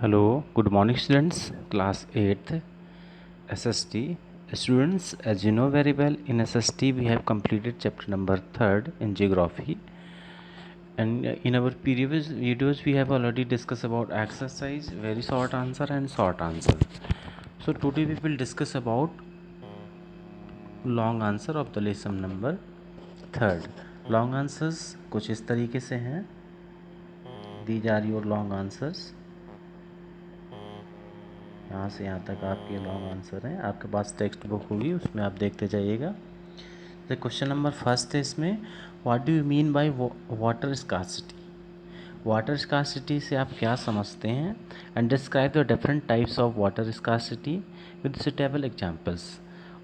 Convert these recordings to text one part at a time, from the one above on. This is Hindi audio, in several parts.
Hello, good morning students, class 8th SST. Students, as you know very well, in SST we have completed chapter number 3rd in geography, and in our previous videos we have already discussed about exercise, very short answer and short answer. So today we will discuss about long answer of the lesson number 3rd. Long answers कुछ इस तरीके से हैं. These are your long answers. यहाँ से यहाँ तक आपके लॉन्ग आंसर हैं. आपके पास टेक्स्ट बुक होगी, उसमें आप देखते जाइएगा. तो क्वेश्चन नंबर फर्स्ट है इसमें, what do you mean by water scarcity. Water scarcity से आप क्या समझते हैं. And describe the different types of water scarcity with suitable examples.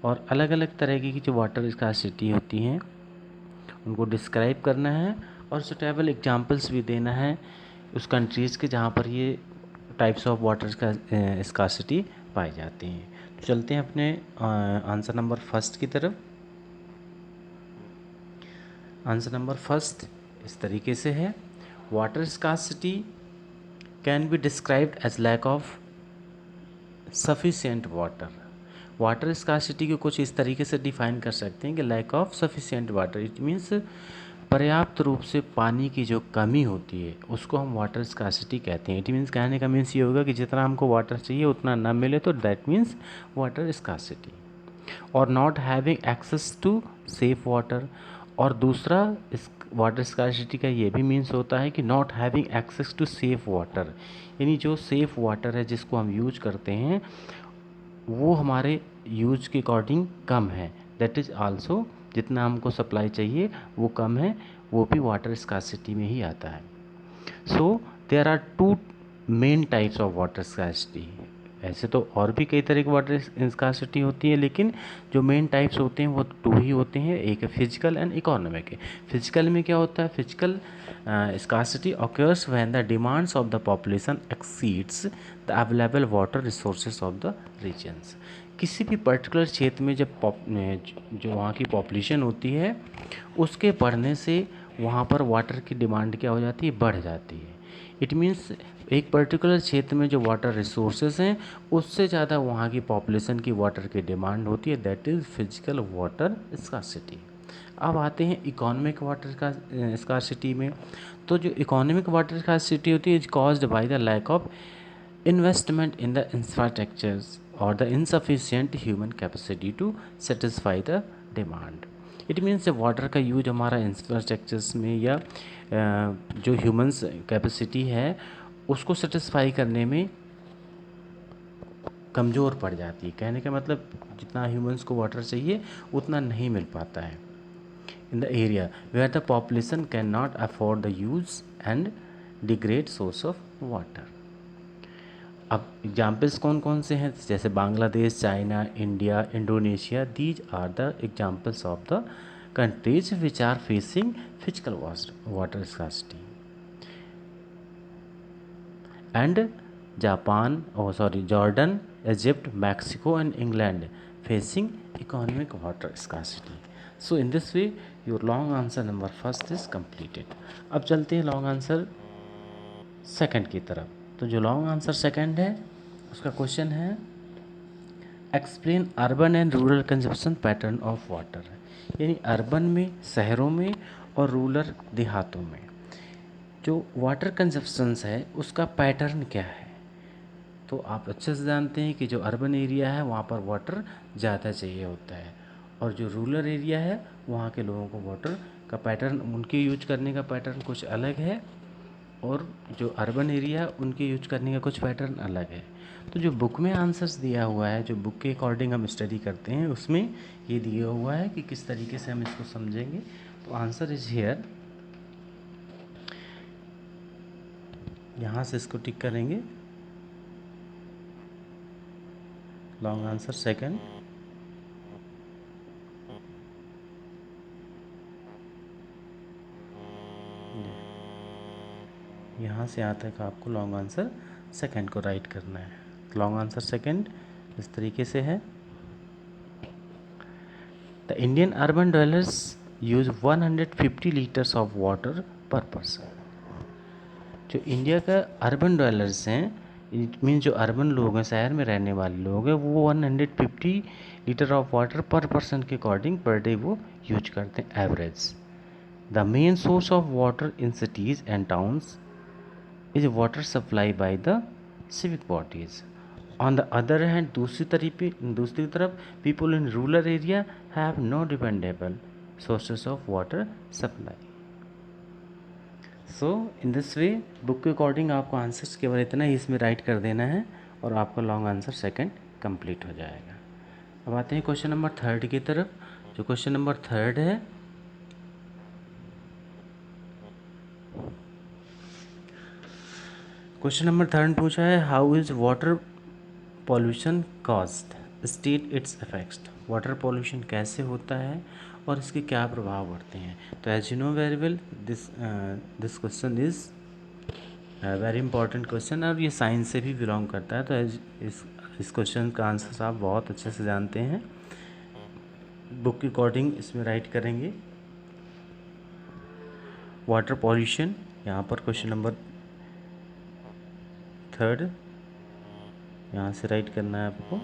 और अलग अलग तरह की जो वाटर स्कार्सिटी होती हैं उनको डिस्क्राइब करना है और सुटेबल एग्जांपल्स भी देना है उस कंट्रीज़ के जहाँ पर ये टाइप्स ऑफ वाटर का स्कार्सिटी पाई जाती हैं. तो चलते हैं अपने आंसर नंबर फर्स्ट की तरफ. आंसर नंबर फर्स्ट इस तरीके से है, water scarcity can be described as lack of sufficient water. Water scarcity को कुछ इस तरीके से डिफाइन कर सकते हैं कि lack of sufficient water. It means पर्याप्त रूप से पानी की जो कमी होती है उसको हम वाटर स्कार्सिटी कहते हैं. इट मीन्स कहने का मीन्स ये होगा कि जितना हमको वाटर चाहिए उतना ना मिले तो दैट मीन्स वाटर स्कार्सिटी. और not having access to safe water. और दूसरा इस वाटर स्कार्सिटी का ये भी मीन्स होता है कि not having access to safe water, यानी जो सेफ वाटर है जिसको हम यूज करते हैं वो हमारे यूज के अकॉर्डिंग कम है. दैट इज़ आल्सो जितना हमको सप्लाई चाहिए वो कम है, वो भी वाटर स्कार्सिटी में ही आता है. So there are two main types of water scarcity. ऐसे तो और भी कई तरह की वाटर स्कार्सिटी होती है, लेकिन जो मेन टाइप्स होते हैं वो टू ही होते हैं. एक है फिजिकल एंड इकोनॉमिक. फिजिकल में क्या होता है, physical scarcity occurs when the demands of the population exceeds the available water resources of the regions. किसी भी पर्टिकुलर क्षेत्र में जब जो वहाँ की पॉपुलेशन होती है उसके बढ़ने से वहाँ पर वाटर की डिमांड क्या हो जाती है, बढ़ जाती है. इट मीन्स एक पर्टिकुलर क्षेत्र में जो वाटर रिसोर्सेज हैं उससे ज़्यादा वहाँ की पॉपुलेशन की वाटर की डिमांड होती है. That is physical water scarcity. अब आते हैं इकोनॉमिक वाटर का स्कार्सिटी में. तो जो इकोनॉमिक वाटर स्कार्सिटी होती है is caused by the lack of investment in the infrastructures और the insufficient human capacity to satisfy the demand. It means जब वाटर का यूज हमारा इंफ्रास्ट्रक्चर्स में या जो ह्यूमन्स कैपेसिटी है उसको सेटिस्फाई करने में कमज़ोर पड़ जाती है. कहने का मतलब जितना ह्यूमन्स को वाटर चाहिए उतना नहीं मिल पाता है in the area where the population cannot afford the use and degrade source of water. अब एग्जाम्पल्स कौन कौन से हैं, जैसे Bangladesh, China, India, Indonesia. These are the examples of the countries which are facing physical water scarcity. And Japan, Jordan, Egypt, Mexico and England facing economic water scarcity. So in this way your long answer number first is completed. अब चलते हैं लॉन्ग आंसर सेकंड की तरफ. तो जो लॉन्ग आंसर सेकंड है उसका क्वेश्चन है, explain urban and rural consumption pattern of water. यानी अर्बन में, शहरों में और रूरल देहातों में जो वाटर कंजप्शंस है उसका पैटर्न क्या है. तो आप अच्छे से जानते हैं कि जो अर्बन एरिया है वहाँ पर वाटर ज़्यादा चाहिए होता है और जो रूरल एरिया है वहाँ के लोगों को वाटर का पैटर्न, उनके यूज करने का पैटर्न कुछ अलग है और जो अर्बन एरिया है उनके यूज करने का कुछ पैटर्न अलग है. तो जो बुक में आंसर्स दिया हुआ है, जो बुक के अकॉर्डिंग हम स्टडी करते हैं उसमें ये दिया हुआ है कि किस तरीके से हम इसको समझेंगे. तो आंसर इज हियर. यहाँ से इसको टिक करेंगे. Long answer second. यहाँ से यहाँ तक आपको लॉन्ग आंसर सेकंड को राइट करना है. लॉन्ग आंसर सेकंड इस तरीके से है, the Indian urban dwellers use 150 litres of water per person. जो इंडिया का अर्बन dwellers हैं इट मीन जो अर्बन लोग हैं, शहर में रहने वाले लोग हैं, वो 150 litre of water per person के अकॉर्डिंग पर डे वो यूज करते हैं average. The main source of water in cities and towns is water supply by the civic bodies. On the other hand, दूसरी तरफ people in rural area have no dependable sources of water supply. So in this way book के अकॉर्डिंग आपको आंसर्स केवल इतना ही इसमें राइट कर देना है और आपका लॉन्ग आंसर सेकंड कंप्लीट हो जाएगा। अब आते हैं क्वेश्चन नंबर थर्ड की तरफ। जो क्वेश्चन नंबर थर्ड है, क्वेश्चन नंबर थर्ड पूछा है how is water pollution caused, state it's effects. Water pollution कैसे होता है और इसके क्या प्रभाव पड़ते हैं। तो as you know very well this question is very important question, और ये साइंस से भी बिलोंग करता है। तो इस क्वेश्चन का आंसर आप बहुत अच्छे से जानते हैं। बुक के अकॉर्डिंग इसमें राइट करेंगे वाटर पॉल्यूशन। यहाँ पर क्वेश्चन नंबर थर्ड यहाँ से राइट करना है आपको।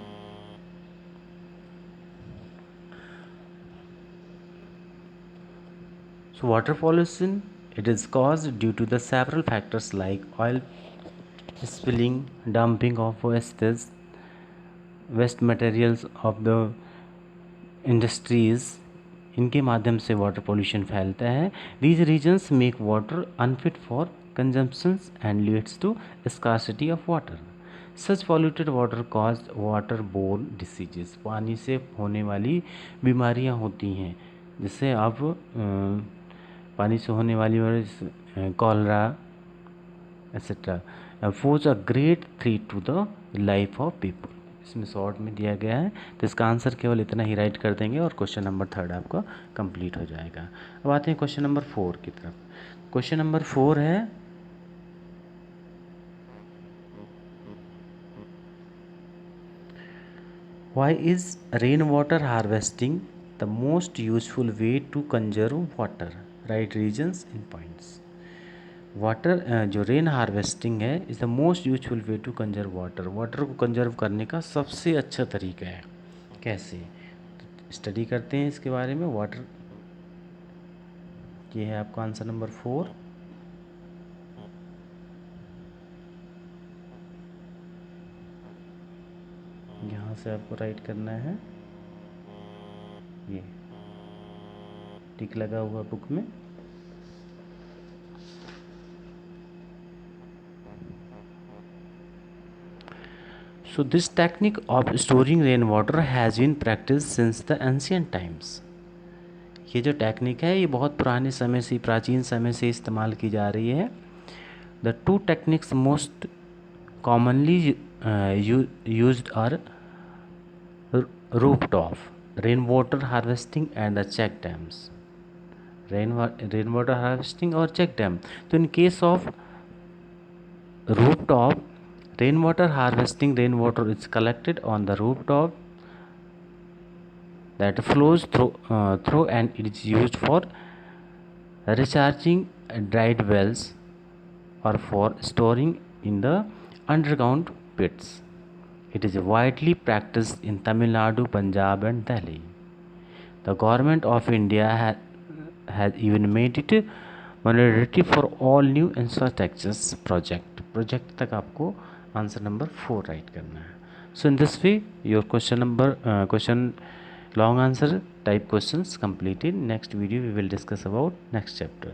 So water pollution, it is caused due to the several factors like oil spilling, dumping of waste materials of the industries। इनके माध्यम से वाटर पोल्यूशन फैलता है। These regions make water unfit for consumption and leads to scarcity of water। Such polluted water cause waterborne diseases। पानी से होने वाली बीमारियां होती हैं, जिससे आप पानी से होने वाली cholera etcetera pose a great threat to the life of people. इसमें शॉर्ट में दिया गया है, तो इसका आंसर केवल इतना ही राइट कर देंगे और क्वेश्चन नंबर थर्ड आपका कंप्लीट हो जाएगा। अब आते हैं क्वेश्चन नंबर फोर की तरफ। क्वेश्चन नंबर फोर है why is rain water harvesting the most useful way to conserve water, write reasons in points. Water जो रेन हार्वेस्टिंग है is the most useful way to conserve water. Water को कंजर्व करने का सबसे अच्छा तरीका है। कैसे, तो स्टडी करते हैं इसके बारे में। वाटर, ये है आपका आंसर नंबर फोर। यहाँ से आपको राइट करना है, ये टिक लगा हुआ बुक में। So this technique of storing rainwater has been practiced since the ancient times। ये जो टेक्निक है ये बहुत पुराने समय से, प्राचीन समय से इस्तेमाल की जा रही है। The two techniques most commonly used are rooftop rainwater harvesting and the check dams। rainwater harvesting और check dam। तो in case of rooftop rainwater harvesting, rainwater is collected on the rooftop that flows through and it is used for recharging dried wells or for storing in the underground pits। It is widely practiced in Tamil Nadu, Punjab and Delhi। The government of India has even made it mandatory for all new infrastructures project तक आपको आंसर नंबर फोर राइट करना है। So in this way your question long answer type questions completed. Next video we will discuss about next chapter.